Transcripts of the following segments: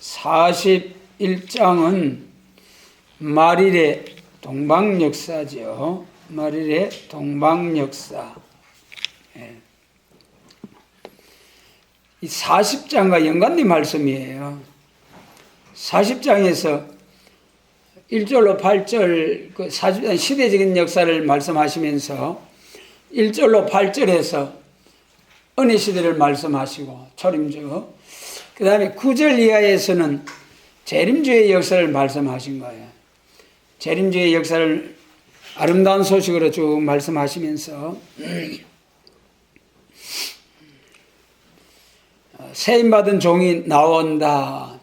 41장은 말일의 동방역사죠. 말일의 동방역사. 이 40장과 연관된 말씀이에요. 40장에서 1절로 8절 그 40장 시대적인 역사를 말씀하시면서 1절로 8절에서 은혜 시대를 말씀하시고 초림주, 그 다음에 9절 이하에서는 재림주의 역사를 말씀하신 거예요. 재림주의 역사를 아름다운 소식으로 쭉 말씀하시면서 세임받은 종이 나온다.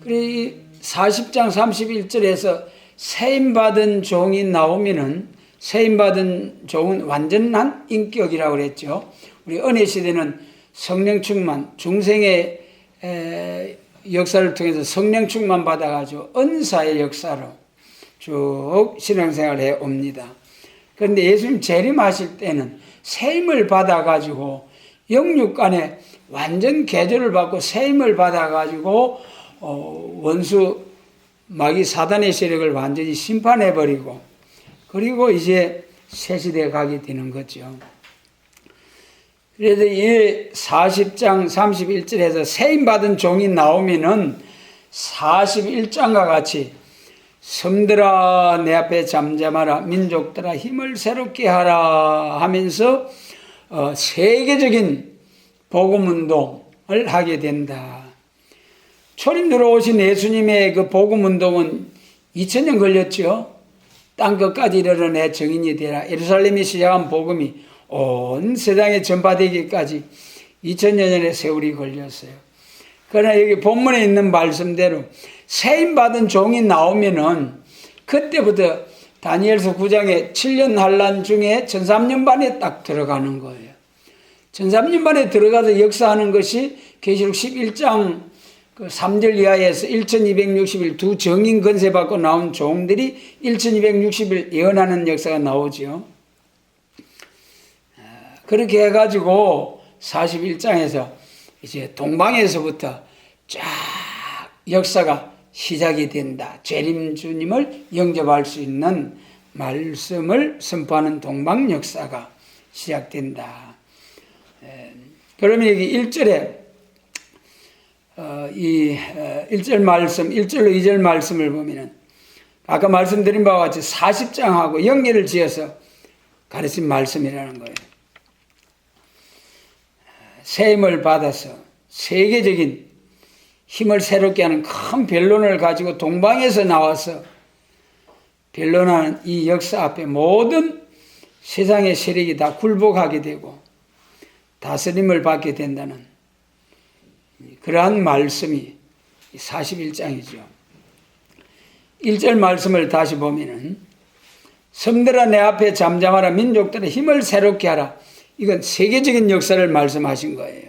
그리고 40장 31절에서 세임받은 종이 나오면은 세임받은 종은 완전한 인격이라고 그랬죠. 우리 은혜 시대는 성령 충만, 중생의 역사를 통해서 성령 충만 받아가지고 은사의 역사로 쭉 신앙생활을 해 옵니다. 그런데 예수님 재림하실 때는 세임을 받아가지고 영육간에 완전 개조를 받고 세임을 받아가지고 원수 마귀 사단의 세력을 완전히 심판해버리고 그리고 이제 새 시대에 가게 되는 거죠. 그래서 이 40장 31절에서 세임받은 종이 나오면은 41장과 같이 섬들아 내 앞에 잠잠하라, 민족들아 힘을 새롭게 하라 하면서 세계적인 복음운동을 하게 된다. 초림 들어오신 예수님의 그 복음운동은 2000년 걸렸죠. 땅끝까지 이르러 증인이 되라. 예루살렘이 시작한 복음이 온 세상에 전파되기까지 2000년의 세월이 걸렸어요. 그러나 여기 본문에 있는 말씀대로 세임받은 종이 나오면은 그때부터 다니엘서 9장에 7년 환란 중에 13년반에 딱 들어가는 거예요. 13년반에 들어가서 역사하는 것이 계시록 11장 3절 이하에서 1260일 두 정인 건세 받고 나온 종들이 1260일 예언하는 역사가 나오죠. 그렇게 해가지고 41장에서 이제 동방에서부터 쫙 역사가 시작이 된다. 재림주님을 영접할 수 있는 말씀을 선포하는 동방 역사가 시작된다. 그러면 여기 1절에 이 1절 말씀, 1절로 2절 말씀을 보면은 아까 말씀드린 바와 같이 40장하고 연계를 지어서 가르친 말씀이라는 거예요. 세임을 받아서 세계적인 힘을 새롭게 하는 큰 변론을 가지고 동방에서 나와서 변론하는 이 역사 앞에 모든 세상의 세력이 다 굴복하게 되고 다스림을 받게 된다는 그러한 말씀이 41장이죠. 1절 말씀을 다시 보면은 섬들아 내 앞에 잠잠하라, 민족들의 힘을 새롭게 하라. 이건 세계적인 역사를 말씀하신 거예요.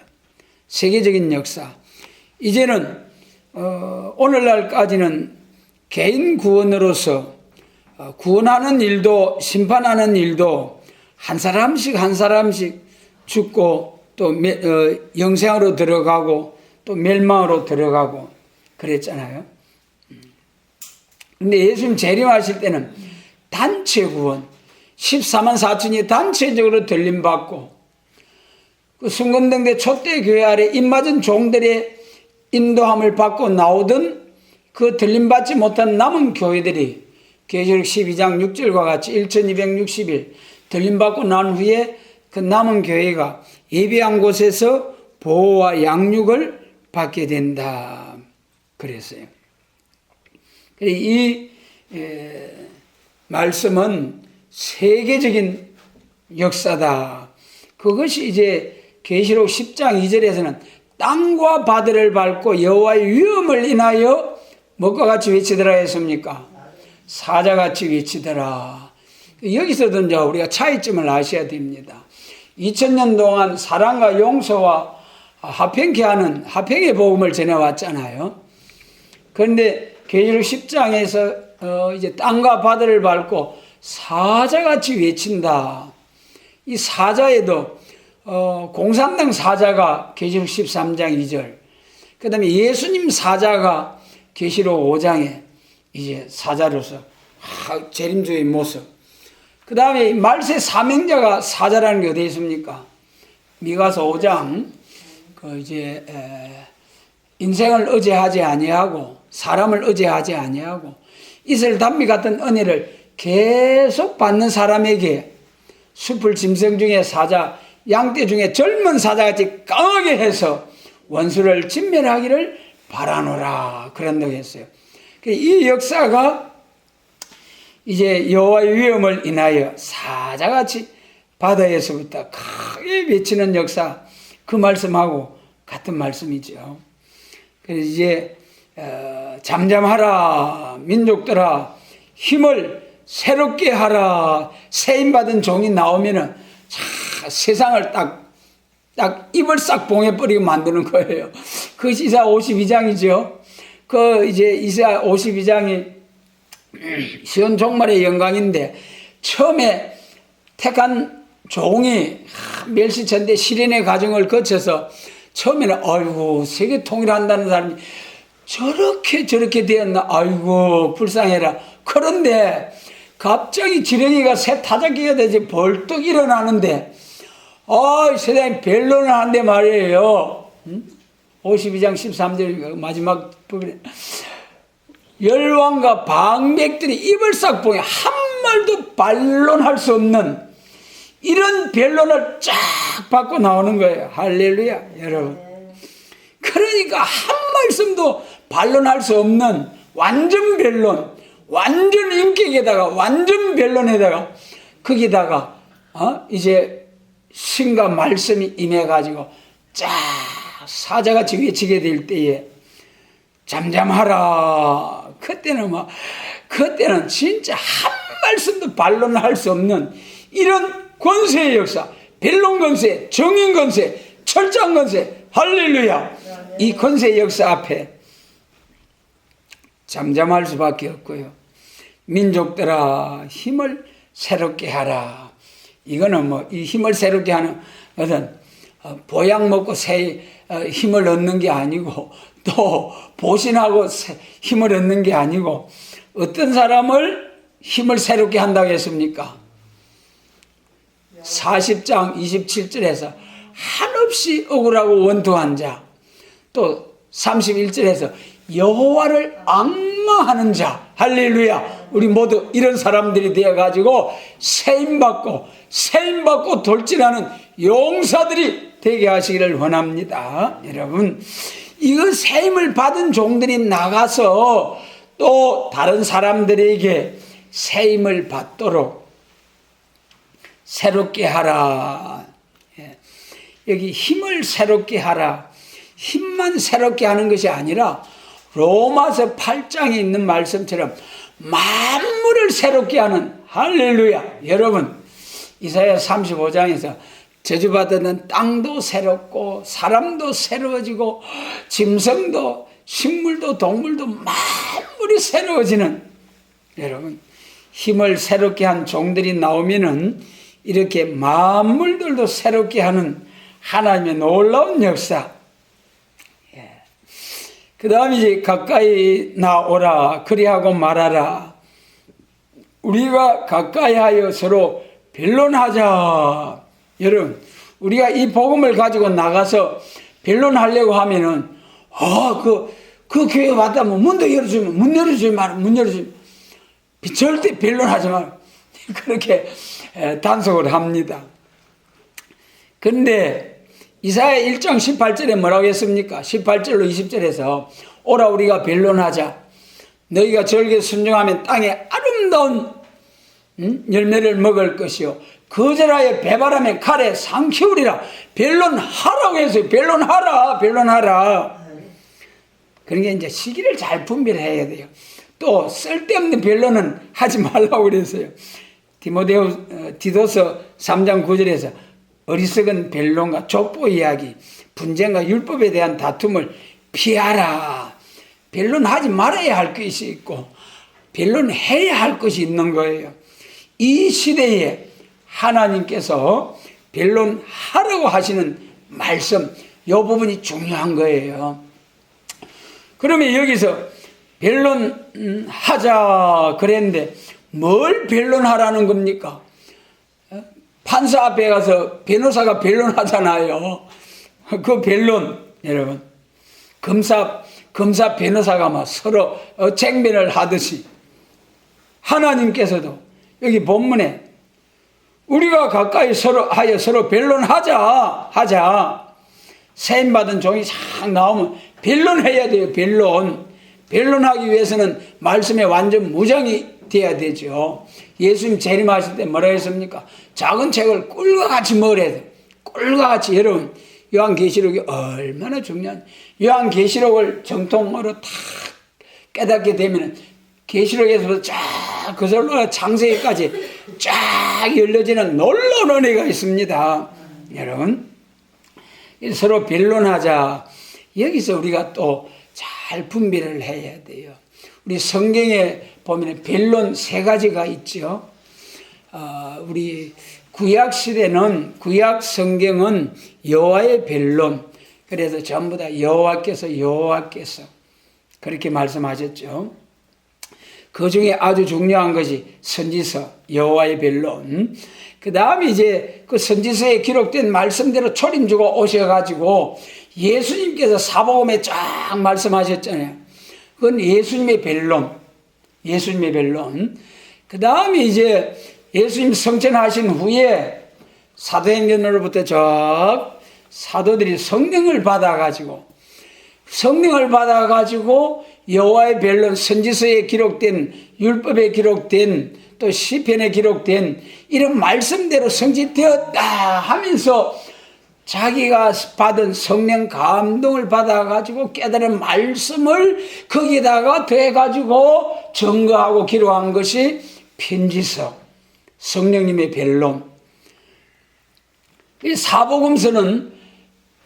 세계적인 역사. 이제는 오늘날까지는 개인 구원으로서 구원하는 일도 심판하는 일도 한 사람씩 한 사람씩 죽고 또 영생으로 들어가고 또 멸망으로 들어가고 그랬잖아요. 근데 예수님 재림하실 때는 단체 구원, 14만 4천이 단체적으로 들림받고 그 순금등대 촛대 교회 아래 입맞은 종들의 인도함을 받고 나오던 그 들림받지 못한 남은 교회들이 계시록 12장 6절과 같이 1260일 들림받고 난 후에 그 남은 교회가 예비한 곳에서 보호와 양육을 받게 된다 그랬어요. 이 말씀은 세계적인 역사다. 그것이 이제 계시록 10장 2절에서는 땅과 바다를 밟고 여호와의 위엄을 인하여 뭐가 같이 외치더라 했습니까? 사자같이 외치더라. 여기서도 이제 우리가 차이점을 아셔야 됩니다. 2000년 동안 사랑과 용서와 화평케 하는 화평의 복음을 전해왔잖아요. 그런데 계시록 10장에서 이제 땅과 바다를 밟고 사자같이 외친다. 이 사자에도 공산당 사자가 계시록 13장 2절, 그 다음에 예수님 사자가 계시록 5장에 이제 사자로서 재림주의 모습. 그 다음에 말세 사명자가 사자라는 게 어디에 있습니까? 미가서 5장, 인생을 의지하지 아니하고, 사람을 의지하지 아니하고, 이슬 단비 같은 은혜를 계속 받는 사람에게 숲을 짐승 중에 사자, 양떼 중에 젊은 사자같이 강하게 해서 원수를 진멸하기를 바라노라. 그런다고 했어요. 이 역사가 이제 여호와의 위엄을 인하여 사자같이 바다에서부터 크게 외치는 역사, 그 말씀하고 같은 말씀이죠. 그래서 이제 잠잠하라 민족들아, 힘을 새롭게 하라. 세임받은 종이 나오면은 세상을 딱 입을 싹 봉해버리고 만드는 거예요. 그 이사 52장이죠. 그 이제 이사 52장이 시온 종말의 영광인데, 처음에 택한 종이 멸시천대 시련의 과정을 거쳐서 처음에는 아이고 세계 통일한다는 사람이 저렇게 되었나, 아이고 불쌍해라. 그런데 갑자기 지렁이가 새 타작기가 되지 벌떡 일어나는데, 세상에 변론을 한대 말이에요. 52장 13절 마지막 부분에 열왕과 방백들이 입을 싹 봉해 한 말도 반론할 수 없는 이런 변론을 쫙 받고 나오는 거예요. 할렐루야, 여러분. 그러니까 한 말씀도 반론할 수 없는 완전 변론, 완전 인격에다가 완전 변론에다가 거기다가 이제 신과 말씀이 임해가지고 쫙 사자같이 외치게 될 때에 잠잠하라. 그때는 진짜 한 말씀도 반론할 수 없는 이런 권세의 역사, 변론 권세, 정인 권세, 철저한 권세, 할렐루야. 이 권세의 역사 앞에 잠잠할 수밖에 없고요. 민족들아, 힘을 새롭게 하라. 이거는 이 힘을 새롭게 하는 것은 보약 먹고 힘을 얻는 게 아니고, 또 보신하고 힘을 얻는 게 아니고, 어떤 사람을 힘을 새롭게 한다고 했습니까? 40장 27절에서 한없이 억울하고 원통한 자, 또 31절에서 여호와를 앙망하는 자, 할렐루야. 우리 모두 이런 사람들이 되어가지고 세임받고 돌진하는 용사들이 되게 하시기를 원합니다. 여러분, 이거 세임을 받은 종들이 나가서 또 다른 사람들에게 세임을 받도록 새롭게 하라. 여기 힘을 새롭게 하라. 힘만 새롭게 하는 것이 아니라 로마서 8장에 있는 말씀처럼 만물을 새롭게 하는, 할렐루야. 여러분, 이사야 35장에서 저주받는 땅도 새롭고 사람도 새로워지고 짐승도 식물도 동물도 만물이 새로워지는, 여러분, 힘을 새롭게 한 종들이 나오면은 이렇게 만물들도 새롭게 하는 하나님의 놀라운 역사. 그 다음에 이제 가까이 나오라 그리하고 말하라. 우리가 가까이 하여 서로 변론하자. 여러분, 우리가 이 복음을 가지고 나가서 변론하려고 하면은 그 교회 왔다면 문도 열어주면 문 열어주면 절대 변론하지 마. 그렇게 단속을 합니다. 그런데 이사야 1장 18절에 뭐라고 했습니까? 18절로 20절에서 오라 우리가 변론하자. 너희가 절개 순종하면 땅에 아름다운 열매를 먹을 것이요 거절하여 배발하면 칼에 상 키우리라. 변론하라고 했어요. 변론하라. 그러니까 이제 시기를 잘 분별해야 돼요. 또 쓸데없는 변론은 하지 말라고 그랬어요. 디도서 3장 9절에서 어리석은 변론과 족보 이야기, 분쟁과 율법에 대한 다툼을 피하라. 변론하지 말아야 할 것이 있고 변론해야 할 것이 있는 거예요. 이 시대에 하나님께서 변론하라고 하시는 말씀, 이 부분이 중요한 거예요. 그러면 여기서 변론하자 그랬는데 뭘 변론하라는 겁니까? 판사 앞에 가서 변호사가 변론하잖아요. 그 변론, 여러분. 검사 변호사가 막 서로 쟁변을 하듯이 하나님께서도 여기 본문에 우리가 가까이 서로 변론하자. 세임받은 종이 싹 나오면 변론해야 돼요. 변론하기 위해서는 말씀에 완전 무장이 돼야 되죠. 예수님 재림하실 때 뭐라 했습니까? 작은 책을 꿀과 같이 먹으래야 돼요. 꿀과 같이. 여러분, 요한계시록이 얼마나 중요한, 요한계시록을 정통으로 다 깨닫게 되면 계시록에서부터 쫙 그절로 창세기까지 쫙 열려지는 놀라운 은혜가 있습니다. 여러분, 서로 변론하자. 여기서 우리가 또 잘 분별을 해야 돼요. 우리 성경에 보면 변론 3가지가 있죠. 우리 구약 시대는, 구약 성경은 여호와의 변론. 그래서 전부 다 여호와께서 그렇게 말씀하셨죠. 그 중에 아주 중요한 것이 선지서, 여호와의 변론. 그 다음에 이제 그 선지서에 기록된 말씀대로 초림 주고 오셔가지고 예수님께서 사복음에 쫙 말씀하셨잖아요. 그건 예수님의 변론. 그 다음에 이제 예수님 성천하신 후에 사도행전으로부터 저 사도들이 성령을 받아가지고 여호와의 변론, 선지서에 기록된, 율법에 기록된, 또 시편에 기록된 이런 말씀대로 성취되었다 하면서 자기가 받은 성령 감동을 받아가지고 깨달은 말씀을 거기다가 더해가지고 증거하고 기록한 것이 편지서, 성령님의 변론. 사복음서는,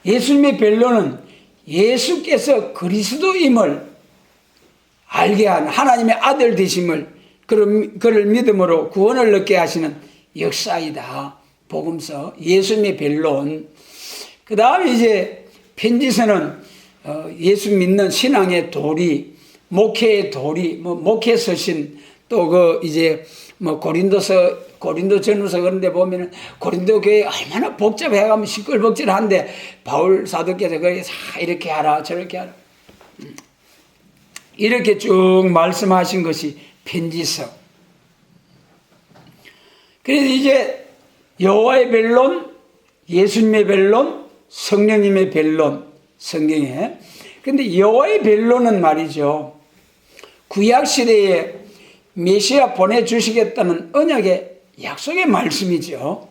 예수님의 변론은 예수께서 그리스도임을 알게 한, 하나님의 아들 되심을, 그를 믿음으로 구원을 얻게 하시는 역사이다. 복음서, 예수님의 변론. 그 다음에 이제 편지서는 예수 믿는 신앙의 도리, 목회의 도리, 목회 서신, 또 이제 고린도 전후서 그런 데 보면은 고린도 교회 얼마나 복잡해가면 시끌벅적한데 바울 사도께서 거기 이렇게 하라 저렇게 하라 이렇게 쭉 말씀하신 것이 편지서. 그래서 이제 여호와의 변론, 예수님의 변론, 성령님의 변론, 성경에. 그런데 여호와의 변론은 말이죠, 구약시대에 메시아 보내주시겠다는 언약의 약속의 말씀이죠.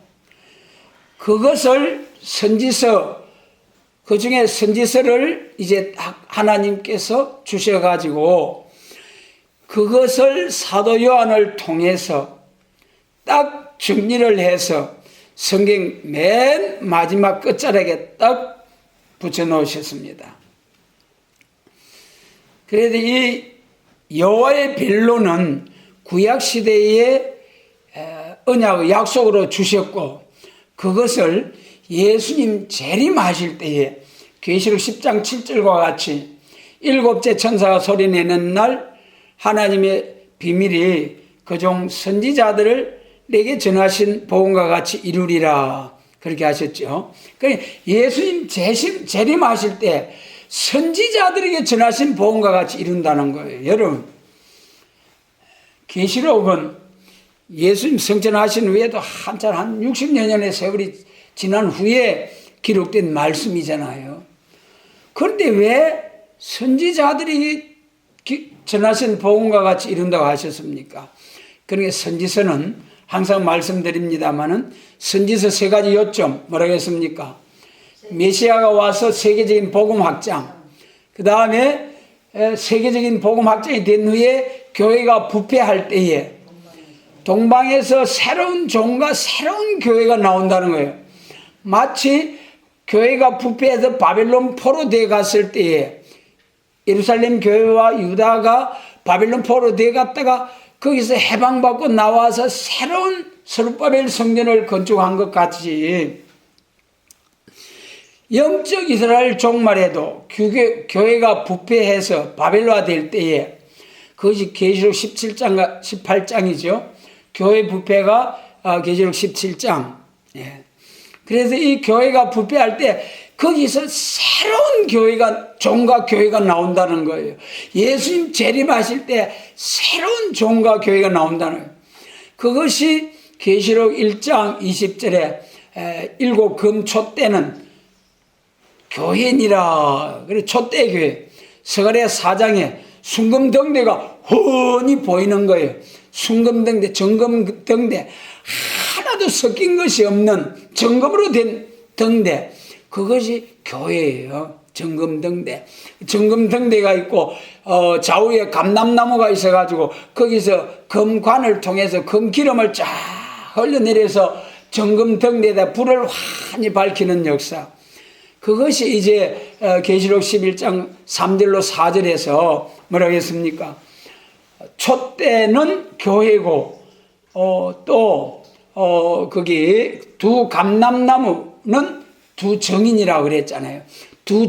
그것을 선지서, 그 중에 선지서를 이제 하나님께서 주셔가지고 그것을 사도 요한을 통해서 딱 정리를 해서 성경 맨 마지막 끝자락에 딱 붙여놓으셨습니다. 그래도 이 여호와의 변론은 구약시대의 언약의 약속으로 주셨고 그것을 예수님 재림하실 때에 계시록 10장 7절과 같이 7째 천사가 소리내는 날 하나님의 비밀이 그종 선지자들을 내게 전하신 복음과 같이 이루리라 그렇게 하셨죠. 그러니까 예수님 재림하실 때 선지자들에게 전하신 복음과 같이 이룬다는 거예요. 여러분, 계시록은 예수님 성천하신 후에도 한참 한 60여 년의 세월이 지난 후에 기록된 말씀이잖아요. 그런데 왜 선지자들이 전하신 복음과 같이 이룬다고 하셨습니까? 그러니까 선지서는 항상 말씀드립니다마는 선지서 3가지 요점 뭐라고 했습니까? 메시아가 와서 세계적인 복음 확장, 그 다음에 세계적인 복음 확장이 된 후에 교회가 부패할 때에 동방에서 새로운 종과 새로운 교회가 나온다는 거예요. 마치 교회가 부패해서 바벨론 포로 되어 갔을 때에 예루살렘 교회와 유다가 바벨론 포로 되어 갔다가 거기서 해방받고 나와서 새로운 스룹바벨 성전을 건축한 것 같이 영적 이스라엘 종말에도 교회가 부패해서 바벨로화 될 때에, 그것이 계시록 17장과 18장이죠. 교회 부패가 계시록 17장. 예. 그래서 이 교회가 부패할 때 거기서 새로운 교회가, 종과 교회가 나온다는 거예요. 예수님 재림하실 때 새로운 종과 교회가 나온다는 거예요. 그것이 계시록 1장 20절에 일곱 금초 때는 교회니라. 그래, 초대 교회. 스가랴 4장에 순금등대가 훤히 보이는 거예요. 순금등대, 정금등대, 하나도 섞인 것이 없는 정금으로 된 등대, 그것이 교회예요. 정금등대. 정금등대가 있고 좌우에 감람나무가 있어가지고 거기서 금관을 통해서 금기름을 쫙 흘러내려서 정금등대에다 불을 환히 밝히는 역사. 그것이 이제 계시록 11장 3절로 4절에서 뭐라고 했습니까? 촛대는 교회고 거기 두 감람나무는 두 정인이라고 그랬잖아요. 두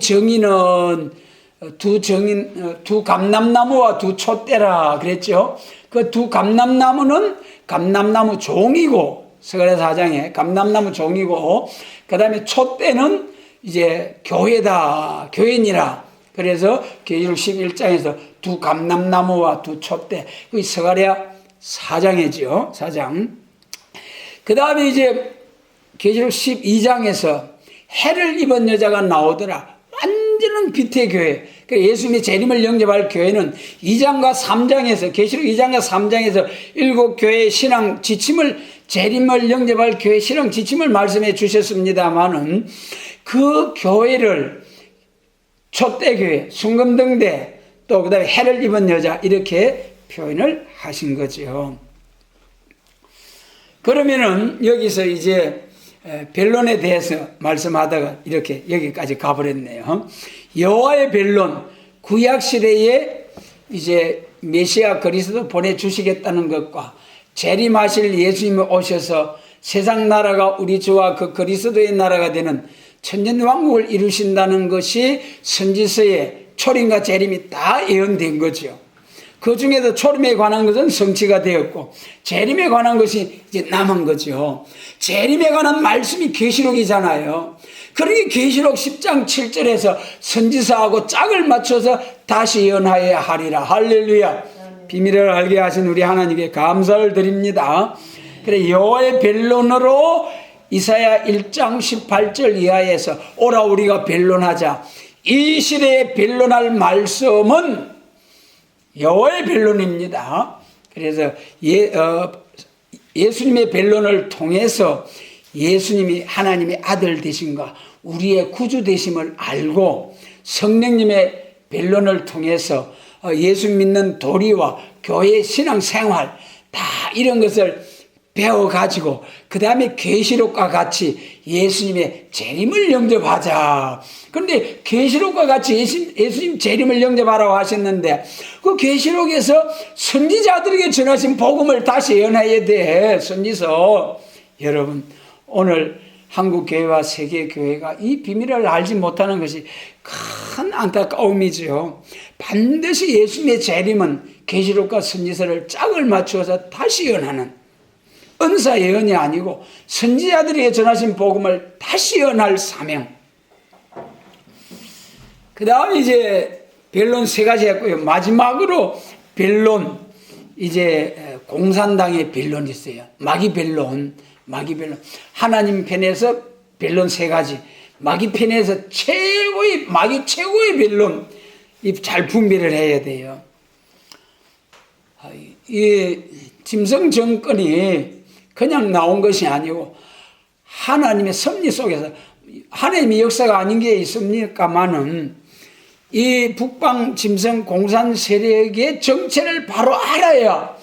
감람나무와 두 촛대라 그랬죠. 그 두 감람나무는 감람나무 종이고, 스가랴 4장에 감람나무 종이고, 그 다음에 촛대는 이제 교회다, 교회니라. 그래서 계시록 11장에서 두 감람나무와 두 촛대, 그게 스가랴 4장이죠. 4장. 그 다음에 이제 계시록 12장에서 해를 입은 여자가 나오더라. 완전한 빛의 교회. 예수님의 재림을 영접할 교회는 2장과 3장에서, 계시록 2장과 3장에서 일곱 교회의 신앙 지침을, 재림을 영접할 교회 신앙 지침을 말씀해 주셨습니다마는, 그 교회를 촛대교회, 순금등대, 또 그 다음에 해를 입은 여자, 이렇게 표현을 하신 거죠. 그러면은 여기서 이제 변론에 대해서 말씀하다가 이렇게 여기까지 가버렸네요. 여호와의 변론, 구약 시대에 이제 메시아 그리스도 보내주시겠다는 것과 재림하실 예수님이 오셔서 세상 나라가 우리 주와 그 그리스도의 나라가 되는 천년왕국을 이루신다는 것이 선지서에 초림과 재림이 다 예언된 거죠. 그 중에도 초림에 관한 것은 성취가 되었고, 재림에 관한 것이 이제 남은 거죠. 재림에 관한 말씀이 계시록이잖아요. 그러니 계시록 10장 7절에서 선지서하고 짝을 맞춰서 다시 예언하여야 하리라. 할렐루야. 비밀을 알게 하신 우리 하나님께 감사를 드립니다. 그래, 여호와의 변론으로 이사야 1장 18절 이하에서 오라 우리가 변론하자. 이 시대에 변론할 말씀은 여호와의 변론입니다. 그래서 예수님의 변론을 통해서 예수님이 하나님의 아들 되심과 우리의 구주 되심을 알고, 성령님의 변론을 통해서 예수 믿는 도리와 교회 신앙생활 다 이런 것을 배워가지고 그 다음에 계시록과 같이 예수님의 재림을 영접하자. 그런데 계시록과 같이 예수님 재림을 영접하라고 하셨는데, 그 계시록에서 선지자들에게 전하신 복음을 다시 예언해야 돼. 선지서. 여러분, 오늘 한국교회와 세계교회가 이 비밀을 알지 못하는 것이 큰 안타까움이죠. 반드시 예수님의 재림은 계시록과 선지서를 짝을 맞추어서 다시 예언하는, 은사 예언이 아니고 선지자들에게 전하신 복음을 다시 예언할 사명. 그 다음에 이제 변론 세 가지 했고요. 마지막으로 변론, 이제 공산당의 변론이 있어요. 마귀 변론. 하나님 편에서 변론 세 가지, 마귀 편에서 마귀 최고의 변론, 잘 분별을 해야 돼요. 이 짐승 정권이 그냥 나온 것이 아니고 하나님의 섭리 속에서, 하나님의 역사가 아닌 게 있습니까마는 이 북방 짐승 공산 세력의 정체를 바로 알아야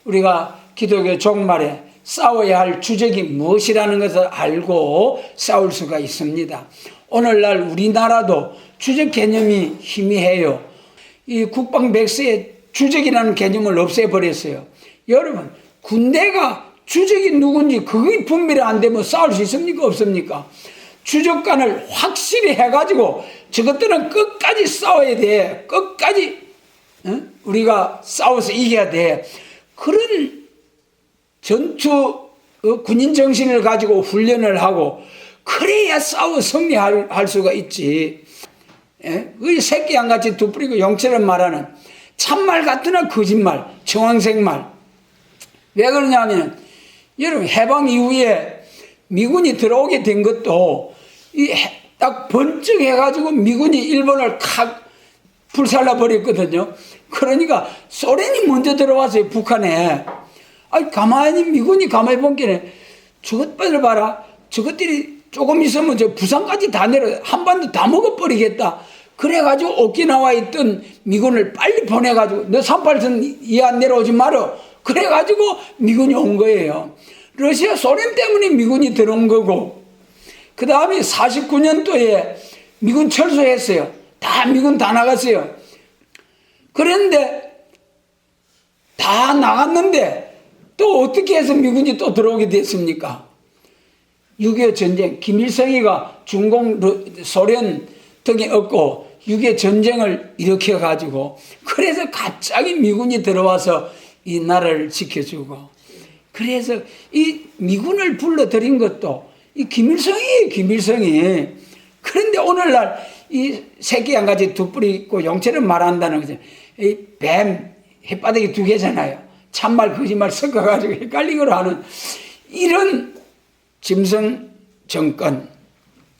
우리가 기독교 종말에 싸워야 할 주적이 무엇이라는 것을 알고 싸울 수가 있습니다. 오늘날 우리나라도 주적 개념이 희미해요. 이 국방 백서에 주적이라는 개념을 없애버렸어요. 여러분, 군대가 주적이 누군지 그게 분별이 안 되면 싸울 수 있습니까? 없습니까? 주적관을 확실히 해가지고 저것들은 끝까지 싸워야 돼. 끝까지 우리가 싸워서 이겨야 돼. 그런 전투 군인 정신을 가지고 훈련을 하고 그래야 싸워 승리할 수가 있지. 그 새끼 양같이 두 뿌리고 용처럼 말하는 참말 같으나 거짓말, 정황생말. 왜 그러냐면 여러분 해방 이후에 미군이 들어오게 된 것도 딱 번쩍 해가지고 미군이 일본을 칵 불살라 버렸거든요. 그러니까 소련이 먼저 들어왔어요, 북한에. 아니 가만히 미군이 가만히 본게네. 저것들을 봐라. 저것들이 조금 있으면 저 부산까지 다 내려 한반도 다 먹어버리겠다. 그래가지고 오키나와에 있던 미군을 빨리 보내가지고 너 38선 이하 내려오지 말어. 그래가지고 미군이 온 거예요. 러시아 소련 때문에 미군이 들어온 거고, 그 다음에 49년도에 미군 철수했어요. 미군 다 나갔어요. 그런데 다 나갔는데 또 어떻게 해서 미군이 또 들어오게 됐습니까? 6.25 전쟁, 김일성이가 소련 등에 얻고 6.25 전쟁을 일으켜가지고, 그래서 갑자기 미군이 들어와서 이 나라를 지켜주고, 그래서 이 미군을 불러들인 것도 이 김일성이에요, 김일성이. 그런데 오늘날 이 새끼 양같이 두 뿌리 있고 용처럼 말한다는 거죠. 이 뱀, 햇바닥이 두 개잖아요. 참말, 거짓말 섞어가지고 헷갈리고 하는 이런 짐승 정권,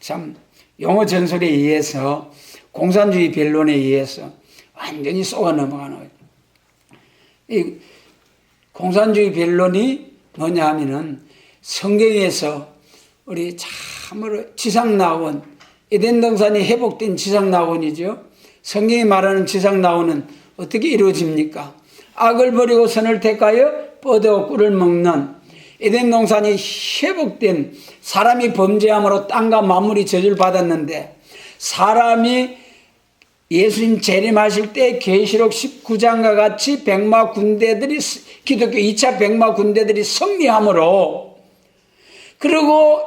참 용어 전술에 의해서 공산주의 변론에 의해서 완전히 쏘아 넘어가는 거예요. 이 공산주의 변론이 뭐냐 하면은 성경에서 우리 참으로 지상낙원, 에덴 동산이 회복된 지상낙원이죠. 성경이 말하는 지상낙원은 어떻게 이루어집니까? 악을 버리고 선을 택하여 뻗어 꿀을 먹는 에덴 동산이 회복된, 사람이 범죄함으로 땅과 만물이 저주를 받았는데 사람이 예수님 재림하실 때 계시록 19장과 같이 백마 군대들이, 기독교 2차 백마 군대들이 승리함으로, 그리고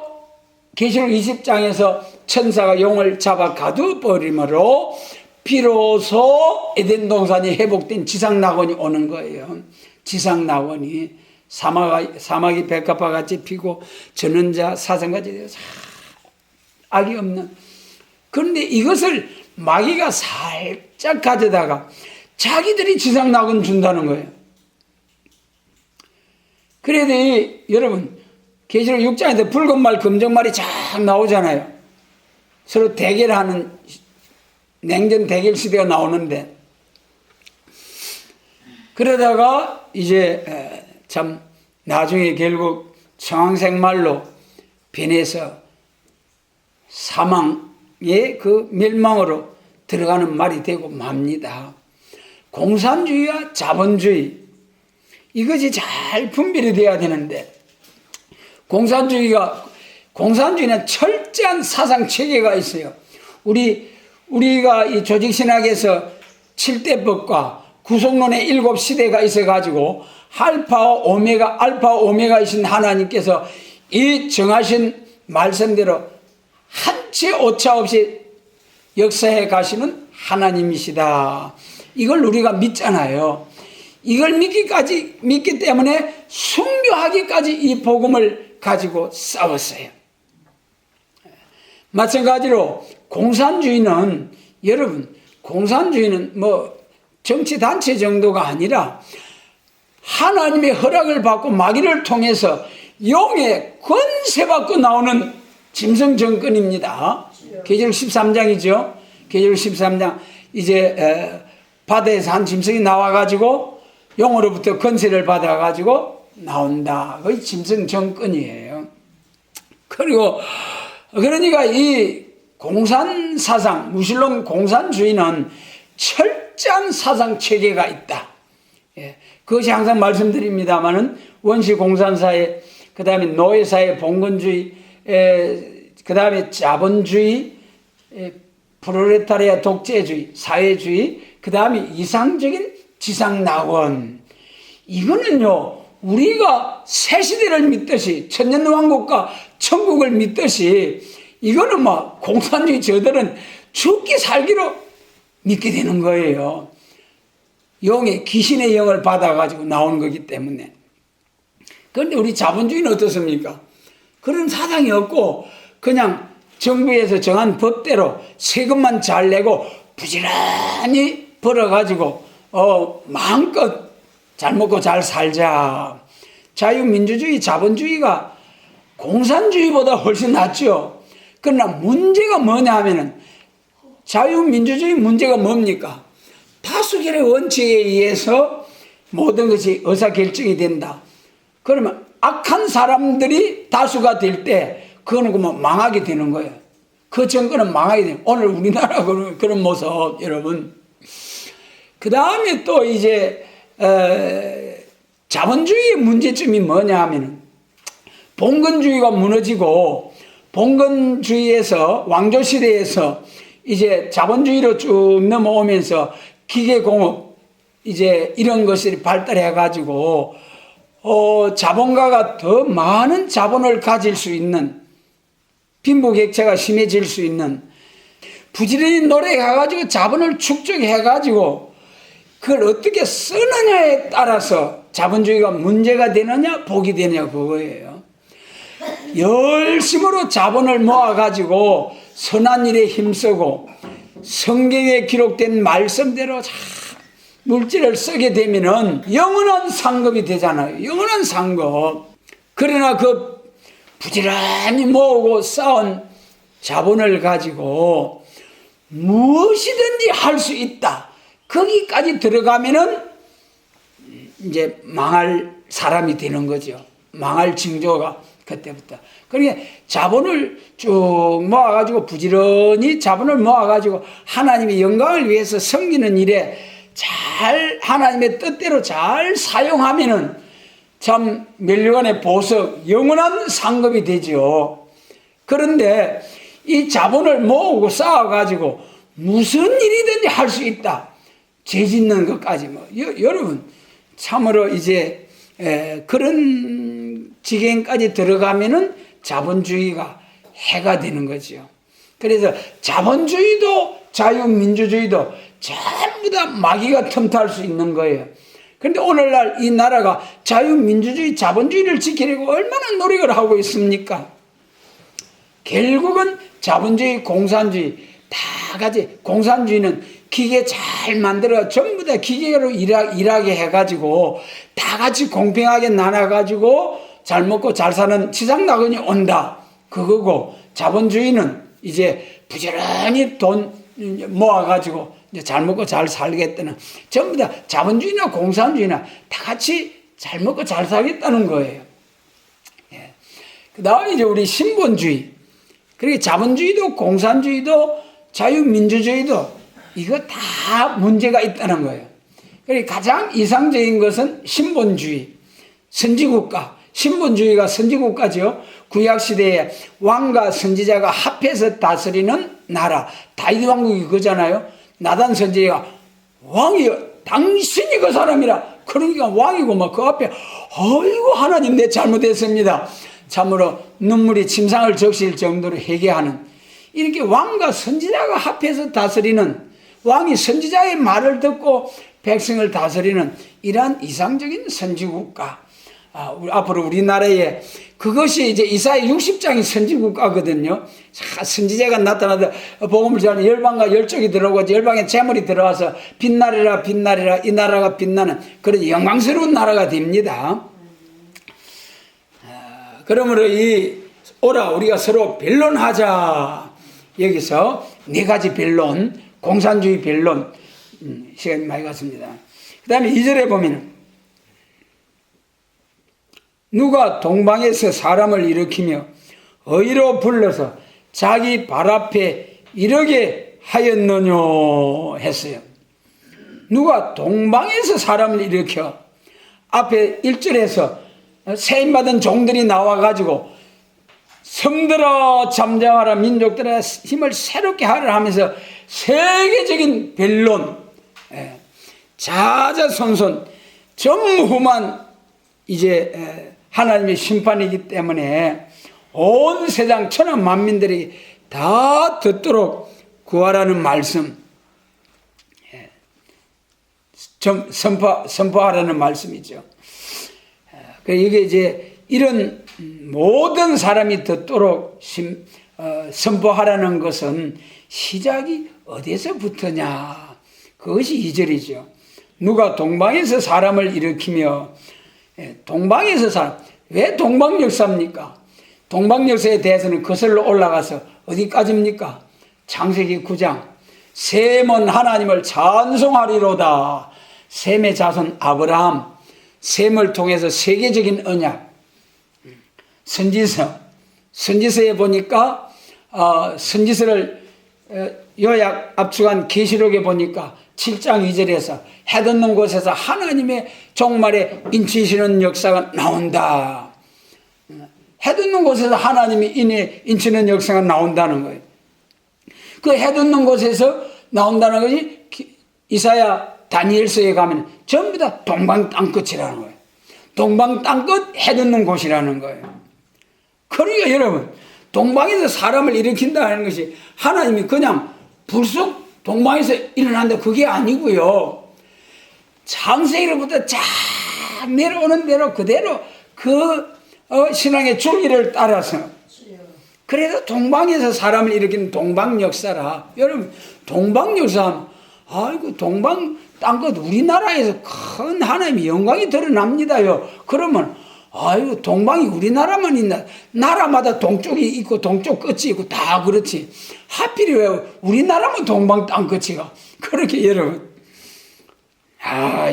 계시록 20장에서 천사가 용을 잡아 가두어버림으로 비로소 에덴 동산이 회복된 지상낙원이 오는 거예요. 지상낙원이 사막이 백합화같이 피고 전원자 사성같이 되어서 악이 없는. 그런데 이것을 마귀가 살짝 가져다가 자기들이 지상낙원 준다는 거예요. 그래도 여러분 계시록 6장에서 붉은 말 금정말이 쫙 나오잖아요. 서로 대결하는 냉전 대결 시대가 나오는데, 그러다가 이제 참 나중에 결국 청황색말로 변해서 사망의 그 멸망으로 들어가는 말이 되고 맙니다. 공산주의와 자본주의, 이것이 잘 분별이 돼야 되는데, 공산주의는 철저한 사상 체계가 있어요. 우리가 이 조직신학에서 7대법과 구속론의 7시대가 있어가지고 알파와 오메가이신 하나님께서 이 정하신 말씀대로 한 채 오차 없이 역사해 가시는 하나님이시다. 이걸 우리가 믿잖아요. 이걸 믿기 때문에 순교하기까지 이 복음을 가지고 싸웠어요. 마찬가지로 공산주의는, 여러분, 공산주의는 뭐 정치단체 정도가 아니라 하나님의 허락을 받고 마귀를 통해서 용의 권세받고 나오는 짐승 정권입니다. 계시록 13장이죠. 계시록 13장. 이제 바다에서 한 짐승이 나와가지고 용으로부터 권세를 받아가지고 나온다. 그게 짐승 정권이에요. 그리고 그러니까 이 공산 사상, 무신론 공산주의는 철저한 사상 체계가 있다. 그것이 항상 말씀드립니다만은 원시 공산사회, 그 다음에 노예사회 봉건주의, 그 다음에 자본주의, 프롤레타리아 독재주의, 사회주의, 그 다음에 이상적인 지상낙원. 이거는요, 우리가 새시대를 믿듯이, 천년왕국과 천국을 믿듯이 이거는 뭐 공산주의 저들은 죽기 살기로 믿게 되는 거예요. 영의 귀신의 영을 받아가지고 나오는 거기 때문에. 그런데 우리 자본주의는 어떻습니까? 그런 사상이 없고 그냥 정부에서 정한 법대로 세금만 잘 내고 부지런히 벌어가지고 마음껏 잘 먹고 잘 살자. 자유민주주의, 자본주의가 공산주의보다 훨씬 낫죠. 그러나 문제가 뭐냐 하면은 자유민주주의 문제가 뭡니까? 다수결의 원칙에 의해서 모든 것이 의사결정이 된다. 그러면 악한 사람들이 다수가 될 때 그거는 그만 망하게 되는 거예요. 그 정권은 망하게 돼요. 오늘 우리나라 그런 모습 여러분. 그 다음에 또 이제 자본주의의 문제점이 뭐냐 하면은 봉건주의가 무너지고 봉건주의에서 왕조시대에서 이제 자본주의로 쭉 넘어오면서 기계공업 이제 이런 것이 발달해가지고 자본가가 더 많은 자본을 가질 수 있는 빈부격차가 심해질 수 있는 부지런히 노력해가지고 자본을 축적해가지고 그걸 어떻게 쓰느냐에 따라서 자본주의가 문제가 되느냐 복이 되느냐 그거예요. 열심으로 자본을 모아가지고 선한 일에 힘쓰고 성경에 기록된 말씀대로 잘 물질을 쓰게 되면은 영원한 상급이 되잖아요. 영원한 상급. 그러나 그 부지런히 모으고 쌓은 자본을 가지고 무엇이든지 할 수 있다. 거기까지 들어가면은 이제 망할 사람이 되는 거죠. 망할 징조가 그때부터. 그러니까 자본을 쭉 모아가지고 부지런히 자본을 모아가지고 하나님의 영광을 위해서 섬기는 일에 잘 하나님의 뜻대로 잘 사용하면은 참 멸류관의 보석 영원한 상급이 되죠. 그런데 이 자본을 모으고 쌓아가지고 무슨 일이든지 할 수 있다. 죄 짓는 것까지 뭐 여러분 참으로 이제 그런 지경까지 들어가면은 자본주의가 해가 되는 거죠. 그래서 자본주의도 자유민주주의도 전부 다 마귀가 틈탈 수 있는 거예요. 그런데 오늘날 이 나라가 자유민주주의, 자본주의를 지키려고 얼마나 노력을 하고 있습니까? 결국은 자본주의, 공산주의 다 같이 공산주의는 기계 잘 만들어 전부 다 기계로 일하게 해가지고 다 같이 공평하게 나눠가지고 잘 먹고 잘 사는 지상낙원이 온다. 그거고 자본주의는 이제 부지런히 돈 모아가지고 이제 잘 먹고 잘 살겠다는 전부 다 자본주의나 공산주의나 다 같이 잘 먹고 잘 살겠다는 거예요. 예. 그 다음에 이제 우리 신본주의. 그러니까 자본주의도 공산주의도 자유민주주의도 이거 다 문제가 있다는 거예요. 그러니까 가장 이상적인 것은 신본주의, 선지국가. 신본주의가 선지국가죠. 구약시대에 왕과 선지자가 합해서 다스리는 나라. 다윗 왕국이 그거잖아요. 나단 선지자가 왕이여 당신이 그 사람이라. 그러니까 왕이고 막 그 앞에 어이구 하나님 내 잘못했습니다. 참으로 눈물이 침상을 적실 정도로 회개하는 이렇게 왕과 선지자가 합해서 다스리는 왕이 선지자의 말을 듣고 백성을 다스리는 이러한 이상적인 선지국가. 앞으로 우리나라에 그것이 이제 이사야 60장이 선지국가거든요. 선지자가 나타나서 복음을 전하는 열방과 열족이 들어오고 열방에 재물이 들어와서 빛나리라 빛나리라 이 나라가 빛나는 그런 영광스러운 나라가 됩니다. 그러므로 오라 우리가 서로 변론하자. 여기서 네 가지 변론, 공산주의 변론 시간이 많이 갔습니다. 그 다음에 2절에 보면 누가 동방에서 사람을 일으키며 의로 불러서 자기 발 앞에 이르게 하였느뇨 했어요. 누가 동방에서 사람을 일으켜 앞에 1절에서 세임받은 종들이 나와가지고 섬들아 잠잠하라 민족들아 힘을 새롭게 하라 하면서 세계적인 변론 자자손손 전무후만 이제 하나님의 심판이기 때문에 온 세상 천하 만민들이 다 듣도록 구하라는 말씀, 좀 선포하라는 말씀이죠. 이게 이제 이런 모든 사람이 듣도록 선포하라는 것은 시작이 어디서부터냐? 그것이 2절이죠. 누가 동방에서 사람을 일으키며, 동방에서 사람, 왜 동방역사입니까? 동방역사에 대해서는 거슬러 올라가서 어디까지입니까? 창세기 9장. 셈은 하나님을 찬송하리로다. 셈의 자손 아브라함, 셈을 통해서 세계적인 언약. 선지서에 보니까 선지서를 요약 압축한 계시록에 보니까 7장 2절에서 해돋는 곳에서 하나님의 종말에 인치시는 역사가 나온다. 해돋는 곳에서 하나님이 인치는 역사가 나온다는 거예요. 그 해돋는 곳에서 나온다는 것이 이사야 다니엘서에 가면 전부 다 동방 땅끝이라는 거예요. 동방 땅끝 해돋는 곳이라는 거예요. 그러니까 여러분, 동방에서 사람을 일으킨다는 것이 하나님이 그냥 불쑥 동방에서 일어난다, 그게 아니고요. 창세기로부터 쫙 내려오는 대로 그대로 그 신앙의 줄기를 따라서, 그래서 동방에서 사람을 일으키는 동방역사라. 여러분, 동방역사, 아이고, 동방 땅끝 우리나라에서 큰 하나님의 영광이 드러납니다요. 그러면 아이고, 동방이 우리나라만 있나? 나라마다 동쪽이 있고 동쪽 끝이 있고 다 그렇지. 하필이 왜 우리나라만 동방 땅끝이가? 그렇게 여러분,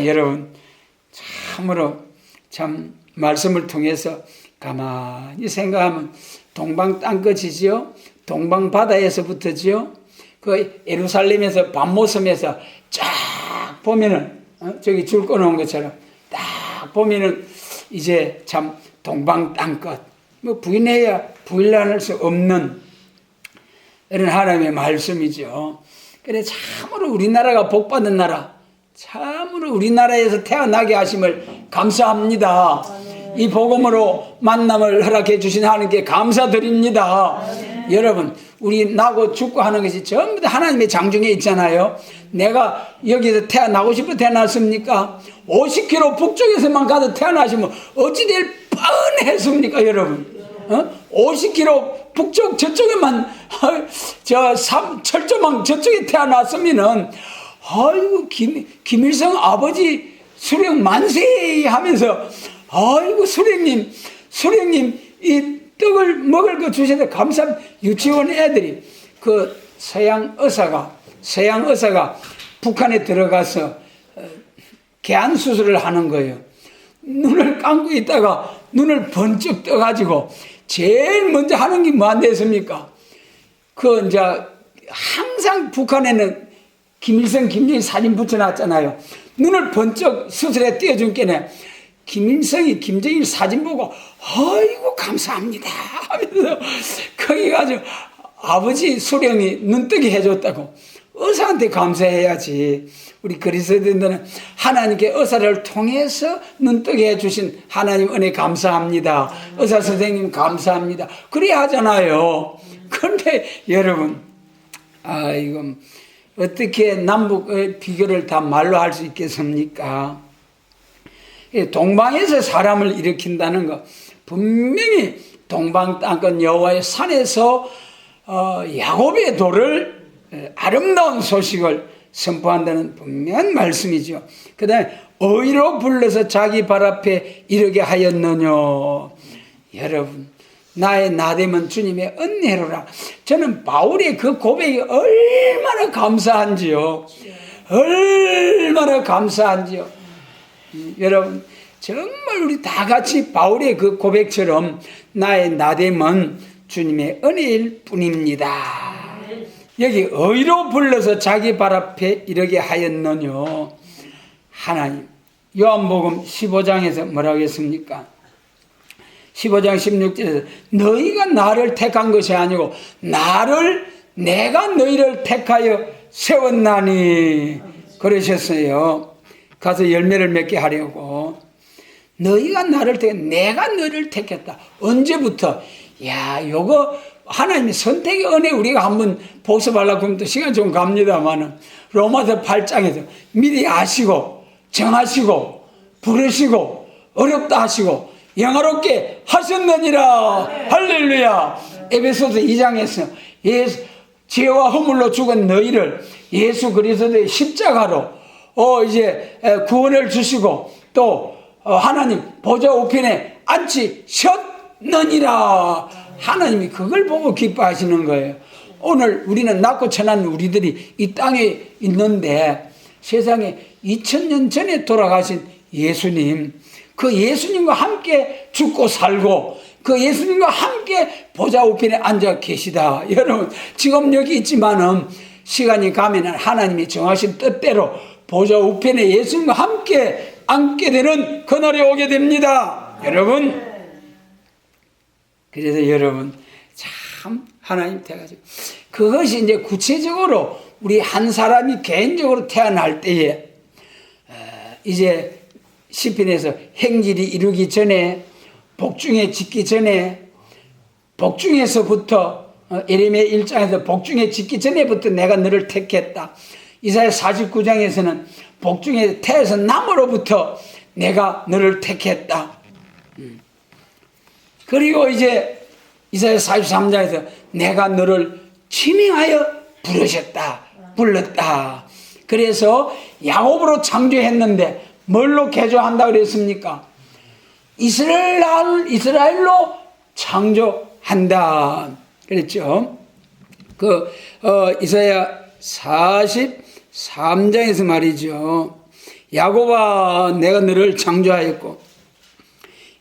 여러분 참으로 참 말씀을 통해서 가만히 생각하면 동방 땅끝이지요. 동방 바다에서부터지요. 그 예루살렘에서 밤모섬에서 쫙 보면은 저기 줄 꺼놓은 것처럼 딱 보면은 이제 참 동방 땅끝, 뭐 부인해야 부인할 수 없는 이런 하나님의 말씀이죠. 그래 참으로 우리나라가 복받은 나라, 참으로 우리나라에서 태어나게 하심을 감사합니다. 이 복음으로 만남을 허락해 주신 하나님께 감사드립니다. 여러분, 우리 나고 죽고 하는 것이 전부 다 하나님의 장중에 있잖아요. 내가 여기서 태어나고 싶어 태어났습니까? 50km 북쪽에서만 가도 태어나시면 어찌 될 뻔했습니까, 여러분? 50km 북쪽 저쪽에만 철조망 저쪽에 태어났으면은 아이고 김일성 아버지 수령 만세 하면서 아이고 수령님 이 떡을 먹을 거 주셔서 감사합니다. 유치원 애들이 그 서양 의사가 북한에 들어가서 개안 수술을 하는 거예요. 눈을 감고 있다가 눈을 번쩍 떠가지고 제일 먼저 하는 게 뭐 안 됐습니까? 그 이제 항상 북한에는 김일성, 김정일 사진 붙여놨잖아요. 눈을 번쩍 수술에 띄워준 게네. 김일성이 김정일 사진 보고 아이고 감사합니다 하면서 거기 가지고 아버지 수령이 눈뜨게 해줬다고. 의사한테 감사해야지. 우리 그리스도인들은 하나님께 의사를 통해서 눈뜨게 해주신 하나님 은혜 감사합니다. 의사 선생님 감사합니다. 그래야 하잖아요. 그런데 여러분, 이거 어떻게 남북의 비교를 다 말로 할 수 있겠습니까? 동방에서 사람을 일으킨다는 것, 분명히 동방 땅끝 여호와의 산에서 야곱의 돌을 아름다운 소식을 선포한다는 분명한 말씀이죠. 그 다음에 어이로 불러서 자기 발 앞에 이르게 하였느냐. 여러분, 나의 나됨은 주님의 은혜로라. 저는 바울의 그 고백이 얼마나 감사한지요. 얼마나 감사한지요. 여러분, 정말 우리 다 같이 바울의 그 고백처럼 나의 나됨은 주님의 은혜일 뿐입니다. 여기 의로 불러서 자기 발 앞에 이르게 하였느뇨. 하나님, 요한복음 15장에서 뭐라고 했습니까? 15장 16절에서 너희가 나를 택한 것이 아니고 내가 너희를 택하여 세웠나니 그러셨어요. 가서 열매를 맺게 하려고. 너희가 나를 택, 내가 너희를 택했다. 언제부터? 야, 요거 하나님의 선택의 은혜 우리가 한번 복습하려고 하면 또 시간 좀 갑니다만은 로마서 8장에서 미리 아시고 정하시고 부르시고 어렵다 하시고 영화롭게 하셨느니라. 할렐루야. 에베소서 2장에서 죄와 허물로 죽은 너희를 예수 그리스도의 십자가로 이제 구원을 주시고 또 하나님 보좌 우편에 앉히셨느니라. 하나님이 그걸 보고 기뻐하시는 거예요. 오늘 우리는 낮고 천한 우리들이 이 땅에 있는데 세상에 2000년 전에 돌아가신 예수님, 그 예수님과 함께 죽고 살고 그 예수님과 함께 보좌 우편에 앉아 계시다. 여러분 지금 여기 있지만은 시간이 가면은 하나님이 정하신 뜻대로 보좌 우편에 예수님과 함께 앉게 되는 그날이 오게 됩니다. 여러분, 그래서 여러분 참 하나님 돼가지고 그것이 이제 구체적으로 우리 한 사람이 개인적으로 태어날 때에 이제 시편에서 행질이 이루기 전에 복중에 짓기 전에 복중에서부터 예레미야 1장에서 복중에 짓기 전에부터 내가 너를 택했다. 이사야 49장에서는 복중에 태어서 남으로부터 내가 너를 택했다. 그리고 이제 이사야 43장에서 내가 너를 지명하여 불렀다. 그래서 야곱으로 창조했는데 뭘로 개조한다 그랬습니까? 이스라엘로 창조한다 그랬죠. 이사야 43장에서 말이죠. 야곱아 내가 너를 창조하였고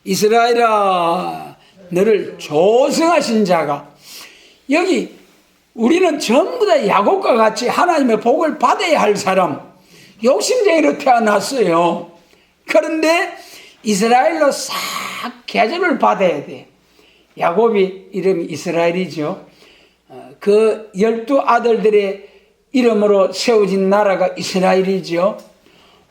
이스라엘아 너를 조성하신 자가. 여기 우리는 전부 다 야곱과 같이 하나님의 복을 받아야 할 사람, 욕심쟁이로 태어났어요. 그런데 이스라엘로 싹 개조를 받아야 돼. 야곱이 이름이 이스라엘이죠. 그 12아들들의 이름으로 세워진 나라가 이스라엘이죠.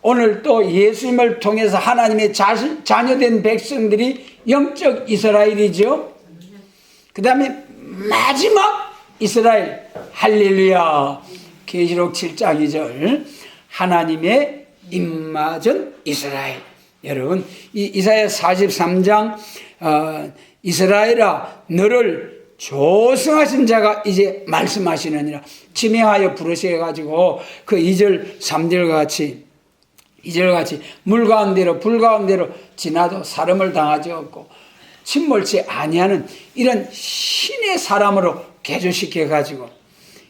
오늘 또 예수님을 통해서 하나님의 자녀된 백성들이 영적 이스라엘이죠. 그 다음에 마지막 이스라엘, 할렐루야. 계시록 7장 2절 하나님의 입맞은 이스라엘. 여러분 이 이사야 43장 이스라엘아 너를 조성하신 자가 이제 말씀하시느니라. 지명하여 부르셔가지고 그 2절 3절 같이 물 가운데로 불 가운데로 지나도 사람을 당하지 없고 침몰치 아니하는 이런 신의 사람으로 개조시켜가지고